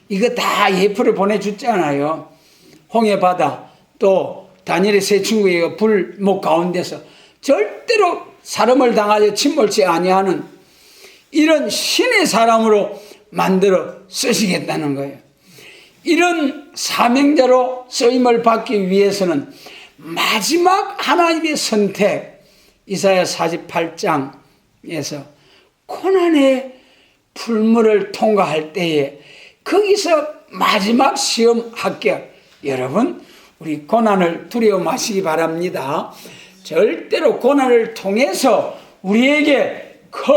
이거 다 예표를 보내줬잖아요. 홍해바다 또 다니엘의 세 친구의 불목 가운데서 절대로 사람을 당하여 침몰치 아니하는 이런 신의 사람으로 만들어 쓰시겠다는 거예요. 이런 사명자로 쓰임을 받기 위해서는 마지막 하나님의 선택, 이사야 48장에서 고난의 풀물을 통과할 때에 거기서 마지막 시험 합격. 여러분 우리 고난을 두려워 마시기 바랍니다. 절대로 고난을 통해서 우리에게 큰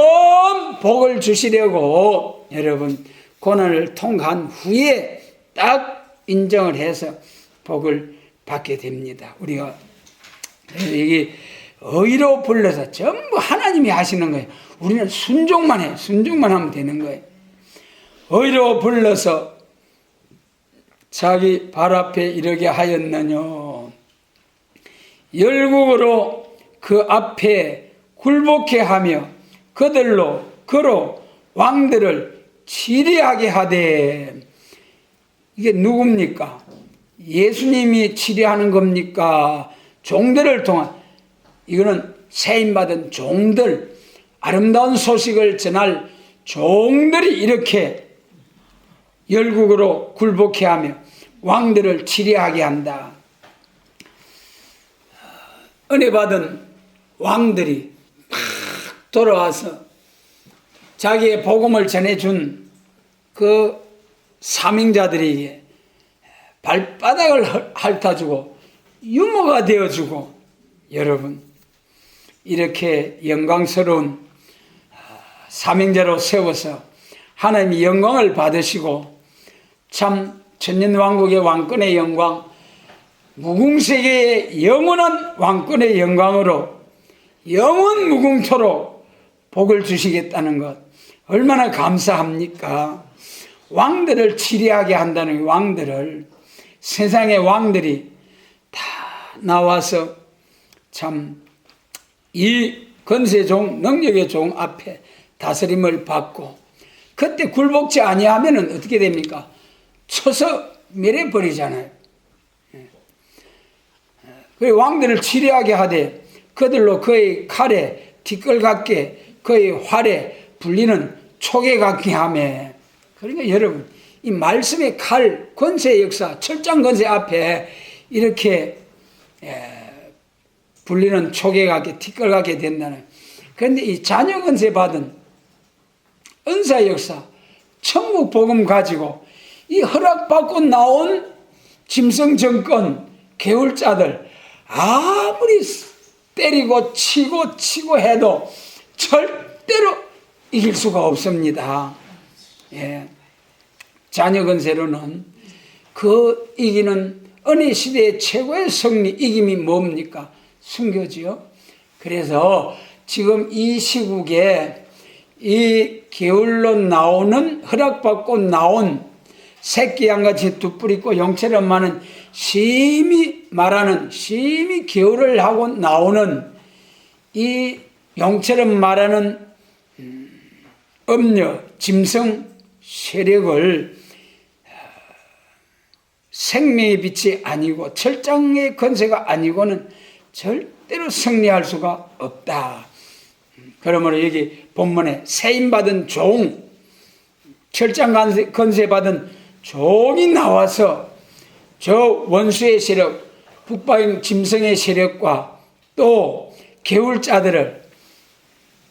복을 주시려고 여러분 고난을 통과한 후에 딱 인정을 해서 복을 받게 됩니다. 우리가 이게 의로 불러서 전부 하나님이 하시는 거예요. 우리는 순종만 해. 순종만 하면 되는 거예요. 의로 불러서 자기 발 앞에 이르게 하였느뇨. 열국으로 그 앞에 굴복해 하며 그들로 그로 왕들을 치리하게 하되. 이게 누굽니까? 예수님이 치리하는 겁니까? 종들을 통한, 이거는 세임받은 종들, 아름다운 소식을 전할 종들이 이렇게 열국으로 굴복해 하며 왕들을 치리하게 한다. 은혜 받은 왕들이 막 돌아와서 자기의 복음을 전해준 그 사명자들에게 발바닥을 핥아주고 유모가 되어주고, 여러분 이렇게 영광스러운 사명자로 세워서 하나님이 영광을 받으시고 참 천년왕국의 왕권의 영광, 무궁세계의 영원한 왕권의 영광으로 영원 무궁토록 복을 주시겠다는 것 얼마나 감사합니까? 왕들을 치리하게 한다는 왕들을, 세상의 왕들이 다 나와서 참 이 권세종, 능력의 종 앞에 다스림을 받고, 그때 굴복지 아니하면 어떻게 됩니까? 쳐서 멸해버리잖아요. 그 왕들을 치리하게 하되 그들로 그의 칼에 티끌같게 그의 활에 불리는 촉에 같게 하며, 그러니까 여러분 이 말씀의 칼, 권세의 역사, 철장 권세 앞에 이렇게 불리는 촉에 같게 티끌 같게 된다는. 그런데 이 자녀 권세 받은 은사 역사, 천국 복음 가지고 이 허락받고 나온 짐승 정권 개울자들 아무리 때리고 치고 해도 절대로 이길 수가 없습니다. 예. 자녀 권세로는 그 이기는 은혜 시대의 최고의 승리, 이김이 뭡니까? 순교지요. 그래서 지금 이 시국에 이 게을로 나오는, 허락받고 나온 새끼 양같이 두 뿔 있고 용처럼 많은, 심히 말하는, 심히 게으를 하고 나오는 이 용처럼 말하는 음녀, 짐승 세력을 생명의 빛이 아니고 철장의 권세가 아니고는 절대로 승리할 수가 없다. 그러므로 여기 본문에 세임받은 종, 철장 권세 받은 종이 나와서 저 원수의 세력, 북방 짐승의 세력과 또 개울자들을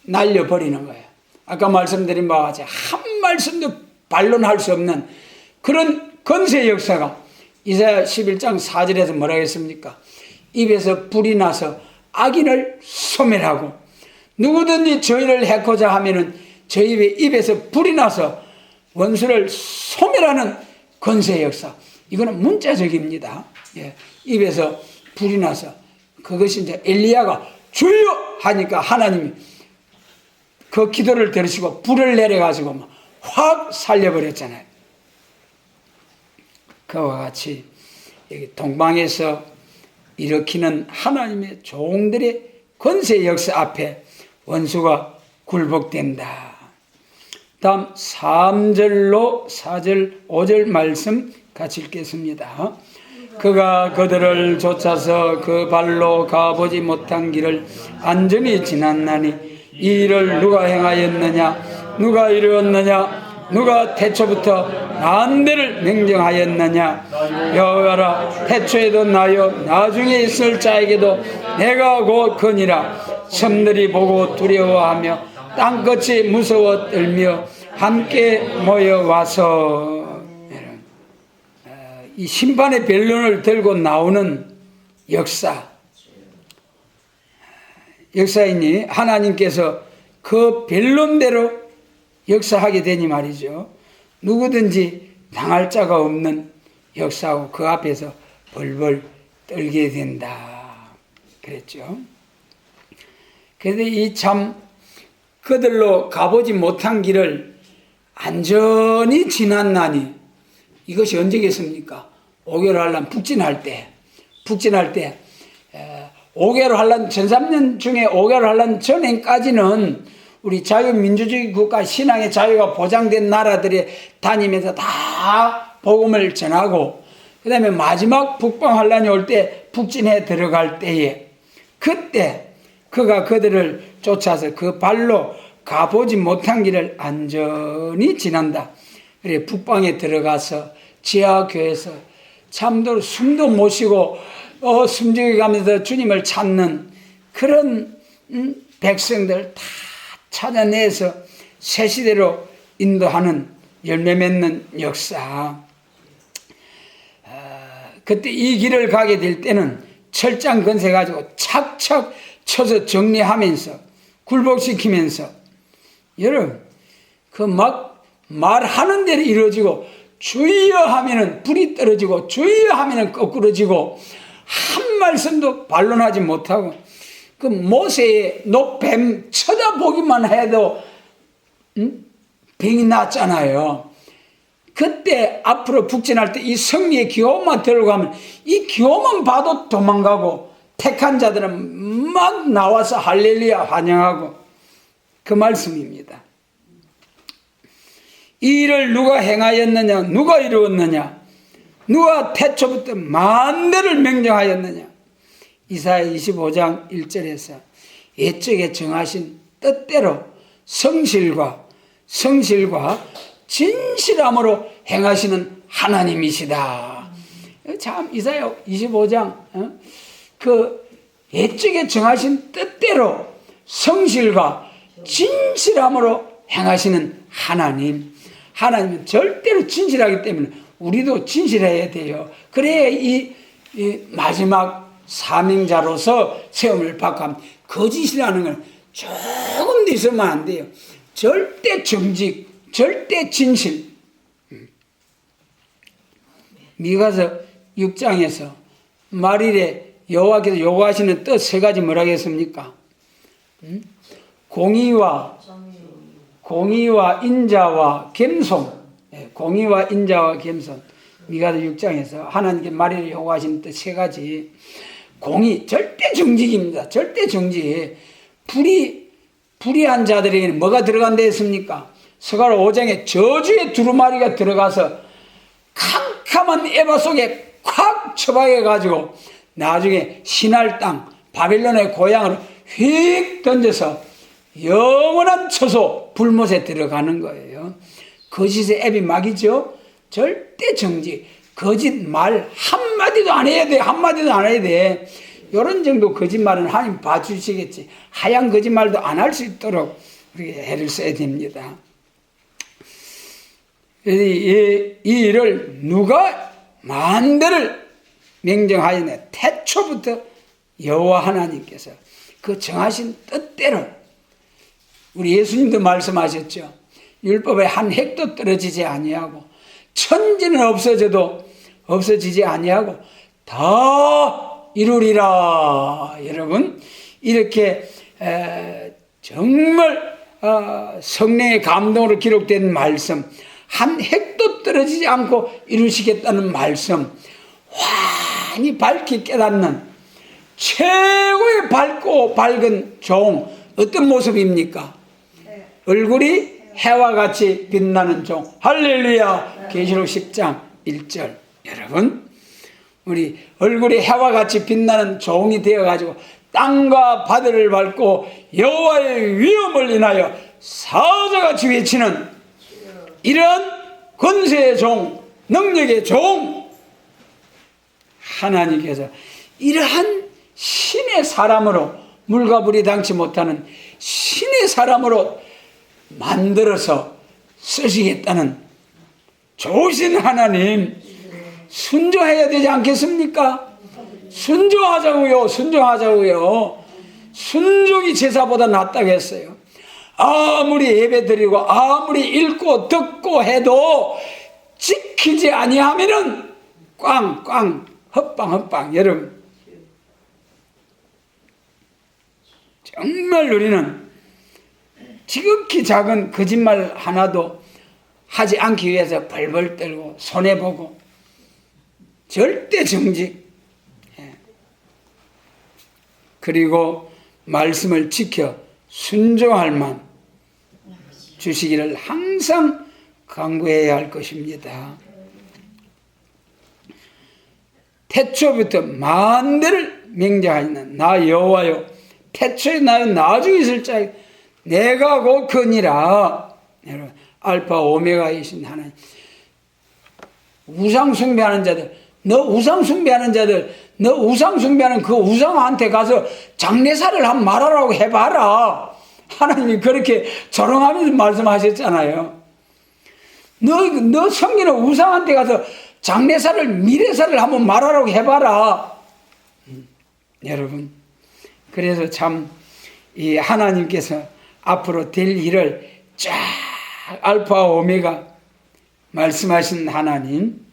날려버리는 거예요. 아까 말씀드린 바와 같이 한 말씀도 반론할 수 없는 그런 권세 역사가 이사야 11장 4절에서 뭐라고 했습니까? 입에서 불이 나서 악인을 소멸하고, 누구든지 저희를 해코자 하면은 저희 입에서 불이 나서 원수를 소멸하는 권세 역사. 이거는 문자적입니다. 예. 입에서 불이 나서, 그것이 이제 엘리야가 주여 하니까 하나님이 그 기도를 들으시고 불을 내려가지고 확 살려버렸잖아요. 그와 같이 여기 동방에서 일으키는 하나님의 종들의 권세 역사 앞에 원수가 굴복된다. 다음 3절로 4절 5절 말씀 같이 읽겠습니다. 그가 그들을 쫓아서 그 발로 가보지 못한 길을 안전히 지났나니 이 일을 누가 행하였느냐? 누가 이루었느냐? 누가 태초부터 난대를 명령하였느냐? 여호와라, 태초에도 나요 나중에 있을 자에게도 내가 곧 거니라. 섬들이 보고 두려워하며 땅끝이 무서워 떨며 함께 모여와서, 이 심판의 변론을 들고 나오는 역사이니 하나님께서 그 변론대로 역사하게 되니 말이죠. 누구든지 당할 자가 없는 역사하고 그 앞에서 벌벌 떨게 된다 그랬죠. 그런데 이 참 그들로 가보지 못한 길을 안전히 지났나니, 이것이 언제겠습니까? 5개월 환란 북진할 때 5개월 환란, 1300년 중에 5개월 환란 전에까지는 우리 자유민주주의 국가 신앙의 자유가 보장된 나라들이 다니면서 다 복음을 전하고, 그 다음에 마지막 북방 환란이 올 때 북진해 들어갈 때에, 그때 그가 그들을 쫓아서 그 발로 가보지 못한 길을 안전히 지난다. 그래 북방에 들어가서 지하교회에서 참으로 숨도 못 쉬고 숨죽여 가면서 주님을 찾는 그런 백성들 다 찾아내서 새 시대로 인도하는 열매 맺는 역사. 그때 이 길을 가게 될 때는 철장 건세 가지고 착착 쳐서 정리하면서 굴복시키면서, 여러분 그 막 말하는 대로 이루어지고 주여 하면은 불이 떨어지고 주여 하면은 거꾸러지고 한 말씀도 반론하지 못하고 그 모세의 노뱀 쳐다보기만 해도 병이 났잖아요. 그때 앞으로 북진할 때 이 성리의 기호만 들고 가면 이 기호만 봐도 도망가고 택한 자들은 막 나와서 할렐루야 환영하고 그 말씀입니다. 이 일을 누가 행하였느냐? 누가 이루었느냐? 누가 태초부터 만대를 명령하였느냐? 이사야 25장 1절에서 옛적에 정하신 뜻대로 성실과 진실함으로 행하시는 하나님이시다. 참 이사야 25장 그 옛적에 정하신 뜻대로 성실과 진실함으로 행하시는 하나님은 절대로 진실하기 때문에 우리도 진실해야 돼요. 그래야 이 마지막 사명자로서 세움을 받고 합니다. 거짓이라는 건 조금도 있으면 안 돼요. 절대 정직, 절대 진실. 미가서 6장에서 말일에 여호와께서 요구하시는 뜻 세 가지 뭐라고 했습니까? 공의와 인자와 겸손. 공의와 인자와 겸손. 미가서 6장에서 하나님께 말일에 요구하시는 뜻 세 가지. 공의, 절대 정직입니다. 절대 정직. 불의한 자들에게는 뭐가 들어간다 했습니까? 스가랴 5장에 저주의 두루마리가 들어가서 캄캄한 에바 속에 콱 처박혀가지고 나중에 신할 땅 바빌론의 고향으로 휙 던져서 영원한 처소 불못에 들어가는 거예요. 거짓의 앱이 막이죠. 절대 정직. 거짓 말 한마디도 안 해야 돼. 한마디도 안 해야 돼. 이런 정도 거짓말은 하나님 봐주시겠지. 하얀 거짓말도 안 할 수 있도록 우리가 애를 써야 됩니다. 이 일을 누가 만대를 명령하였냐? 태초부터 여호와 하나님께서 그 정하신 뜻대로 우리 예수님도 말씀하셨죠. 율법에 한 획도 떨어지지 아니하고 천지는 없어지지 아니하고 다 이루리라. 여러분 이렇게 정말 성령의 감동으로 기록된 말씀, 한 획도 떨어지지 않고 이루시겠다는 말씀, 환히 밝히 깨닫는 최고의 밝고 밝은 종, 어떤 모습입니까? 얼굴이 해와 같이 빛나는 종. 할렐루야. 계시록 10장 1절. 여러분 우리 얼굴이 해와 같이 빛나는 종이 되어가지고 땅과 바다를 밟고 여호와의 위엄을 인하여 사자같이 외치는 이런 권세의 종, 능력의 종, 하나님께서 이러한 신의 사람으로, 물과 불이 당치 못하는 신의 사람으로 만들어서 쓰시겠다는 좋으신 하나님, 순종해야 되지 않겠습니까? 순종하자고요. 순종이 제사보다 낫다고 했어요. 아무리 예배드리고 아무리 읽고 듣고 해도 지키지 아니하면은 꽝꽝 헛방. 여러분 정말 우리는 지극히 작은 거짓말 하나도 하지 않기 위해서 벌벌 떨고 손해보고 절대 정직, 그리고 말씀을 지켜 순종할 만 주시기를 항상 간구해야 할 것입니다. 태초부터 만대를 명령하였는 나 여호와요 태초에 나요 나중에 있을 자 내가 곧 그니라. 여러분 알파 오메가이신 하나님. 우상 숭배하는 자들, 너 우상 숭배하는 그 우상한테 가서 장례사를 한번 말하라고 해봐라. 하나님이 그렇게 조롱하면서 말씀하셨잖아요. 너 섬기는 우상한테 가서 장례사를, 미래사를 한번 말하라고 해봐라. 여러분, 그래서 참 이 하나님께서 앞으로 될 일을 쫙 알파 오메가 말씀하신 하나님.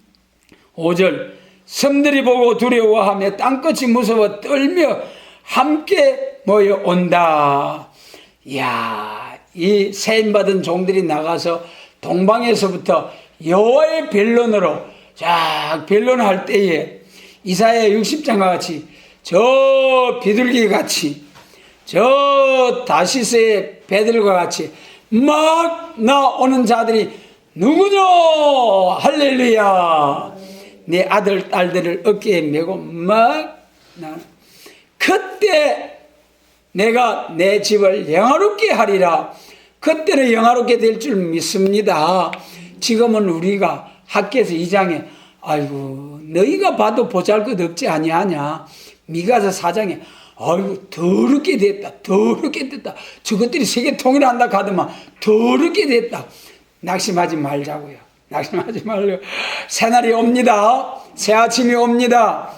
5절 섬들이 보고 두려워하며 땅끝이 무서워 떨며 함께 모여온다. 이야, 이 세임받은 종들이 나가서 동방에서부터 여호와의 변론으로 쫙 변론할 때에 이사야 60장과 같이 저 비둘기 같이 저 다시스의 배들과 같이 막 나오는 자들이 누구냐? 할렐루야. 내 아들 딸들을 어깨에 메고 막 나. 그때 내가 내 집을 영화롭게 하리라. 그때는 영화롭게 될 줄 믿습니다. 지금은 우리가 학교에서 2장에 아이고 너희가 봐도 보잘것없지 아니하냐. 미가서 4장에 아이고 더럽게 됐다. 더럽게 됐다. 저것들이 세계 통일한다 하더만 더럽게 됐다. 낙심하지 말자고요. 낙심하지 말고요. 새날이 옵니다. 새 아침이 옵니다.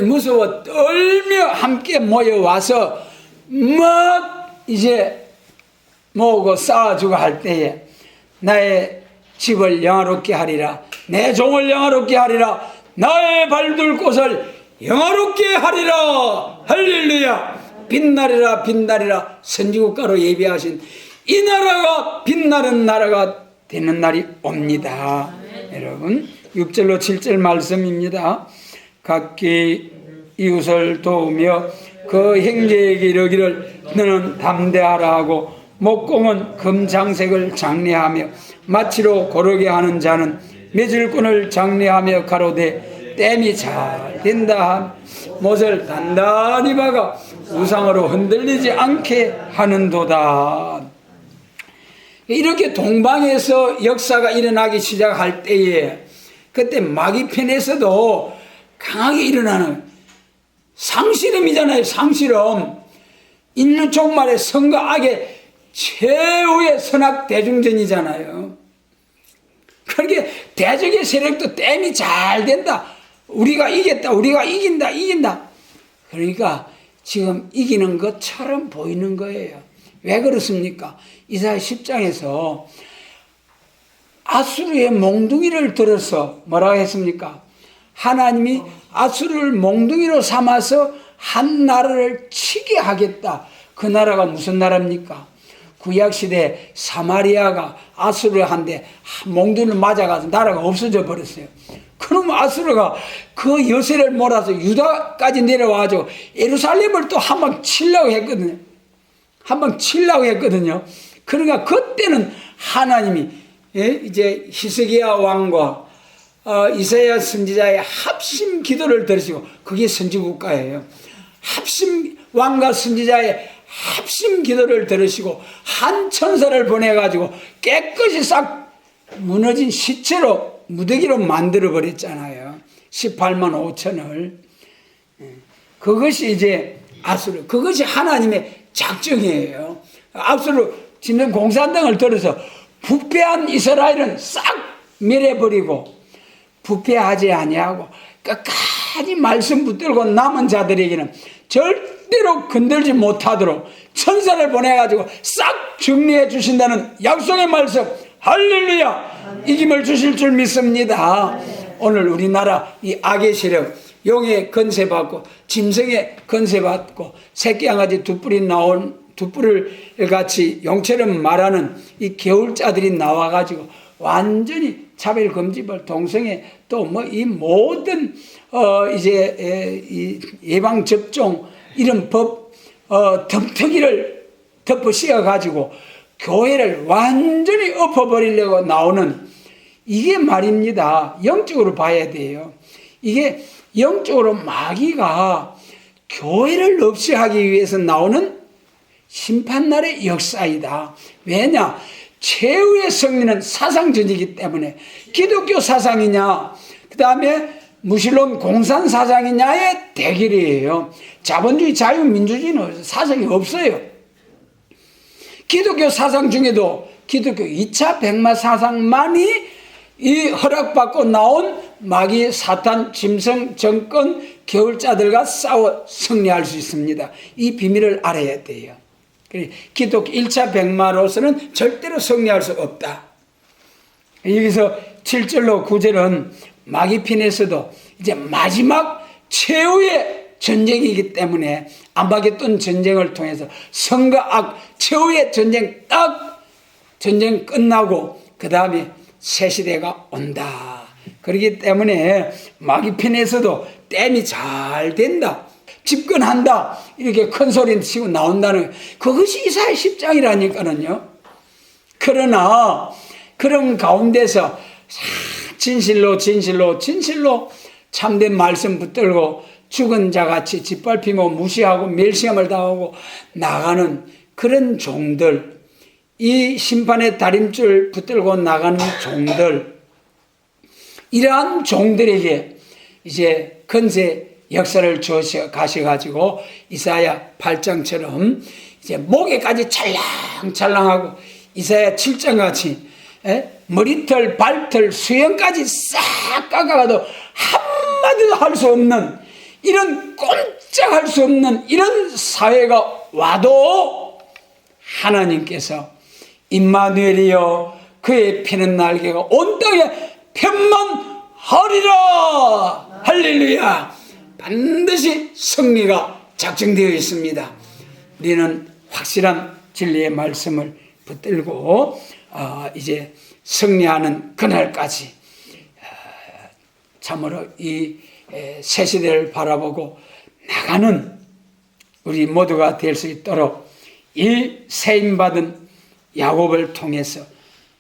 무서워 떨며 함께 모여와서 막 이제 모으고 싸워주고 할 때에 나의 집을 영화롭게 하리라. 내 종을 영화롭게 하리라. 나의 발둘 곳을 영화롭게 하리라. 할렐루야. 빛나리라 빛나리라. 선지국가로 예비하신 이 나라가 빛나는 나라가 되는 날이 옵니다. 여러분 6절로 7절 말씀입니다. 각기 이웃을 도우며 그 형제에게 이르기를 너는 담대하라 하고 목공은 금장색을 장례하며 마치로 고르게 하는 자는 매질꾼을 장례하며 가로되 땜이 잘 된다 한 못을 단단히 박아 우상으로 흔들리지 않게 하는도다. 이렇게 동방에서 역사가 일어나기 시작할 때에 그때 마귀편에서도 강하게 일어나는 상실험이잖아요. 상실험. 인류 종말의 선과 악의 최후의 선악 대중전이잖아요. 그렇게 대적의 세력도 땜이 잘 된다. 우리가 이겼다. 우리가 이긴다. 그러니까 지금 이기는 것처럼 보이는 거예요. 왜 그렇습니까? 이사야 10장에서 아수르의 몽둥이를 들어서 뭐라고 했습니까? 하나님이 아수르를 몽둥이로 삼아서 한 나라를 치게 하겠다. 그 나라가 무슨 나라입니까? 구약시대 사마리아가 아수르한테 몽둥이를 맞아가서 나라가 없어져 버렸어요. 그럼 아수르가 그 여세를 몰아서 유다까지 내려와가지고 예루살렘을 또 한 방 치려고 했거든요. 한 방 치려고 했거든요. 그러니까 그때는 하나님이 이제 히스기야 왕과 이사야 선지자의 합심 기도를 들으시고 그게 선지국가예요. 합심 왕과 선지자의 합심 기도를 들으시고 한 천사를 보내가지고 깨끗이 싹 무너진 시체로 무더기로 만들어 버렸잖아요. 18만 5천을. 그것이 이제 아수르. 그것이 하나님의 작정이에요. 아수르 진정 공산당을 들어서 부패한 이스라엘은 싹 멸해버리고 부패하지 아니하고 끝까지 말씀 붙들고 남은 자들에게는 절대로 건들지 못하도록 천사를 보내가지고 싹 정리해 주신다는 약속의 말씀. 할렐루야. 이김을 주실 줄 믿습니다. 오늘 우리나라 이 악의 세력 용의 건세받고 짐승의 건세받고 새끼 양아지 두 뿔이 나온 두 뿔을 같이 용처럼 말하는 이 겨울자들이 나와가지고 완전히 차별금지법 동성애 또 뭐 이 모든 이제 이 예방접종 이런 법 덤터기를 덮어 씌워가지고 교회를 완전히 엎어버리려고 나오는 이게 말입니다. 영적으로 봐야 돼요. 이게 영적으로 마귀가 교회를 없이 하기 위해서 나오는 심판날의 역사이다. 왜냐? 최후의 승리는 사상전이기 때문에 기독교 사상이냐 그 다음에 무신론 공산 사상이냐의 대결이에요. 자본주의 자유민주주의는 사상이 없어요. 기독교 사상 중에도 기독교 2차 백마 사상만이 이 허락받고 나온 마귀 사탄 짐승 정권 겨울자들과 싸워 승리할 수 있습니다. 이 비밀을 알아야 돼요. 기독 1차 백마로서는 절대로 승리할 수 없다. 여기서 7절로 9절은 마기편에서도 이제 마지막 최후의 전쟁이기 때문에 아마겟돈 전쟁을 통해서 선과 악 최후의 전쟁 딱 전쟁 끝나고 그 다음에 새 시대가 온다. 그렇기 때문에 마기편에서도 댐이 잘 된다, 집권한다, 이렇게 큰 소리 치고 나온다는 그것이 이사야 10장이라니까는요. 그러나 그런 가운데서 진실로 참된 말씀 붙들고 죽은 자같이 짓밟히고 무시하고 멸시함을 당하고 나가는 그런 종들, 이 심판의 다림줄 붙들고 나가는 종들, 이러한 종들에게 이제 건세 역사를 주셔 가셔가지고 이사야 8장처럼 이제 목에까지 찰랑찰랑하고 이사야 7장같이 머리털, 발털, 수염까지 싹 깎아가도 한마디도 할 수 없는, 이런 꼼짝할 수 없는 이런 사회가 와도 하나님께서 임마누엘이여 그의 피는 날개가 온 땅에 편만하리라. 할렐루야. 반드시 승리가 작정되어 있습니다. 우리는 확실한 진리의 말씀을 붙들고 이제 승리하는 그날까지 참으로 이 새 시대를 바라보고 나가는 우리 모두가 될 수 있도록 이 세임받은 야곱을 통해서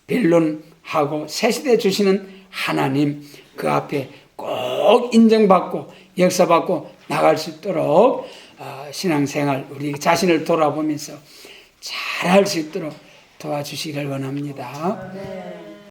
변론하고 새 시대 주시는 하나님 그 앞에 꼭 인정받고 역사받고 나갈 수 있도록 신앙생활 우리 자신을 돌아보면서 잘할 수 있도록 도와주시기를 원합니다.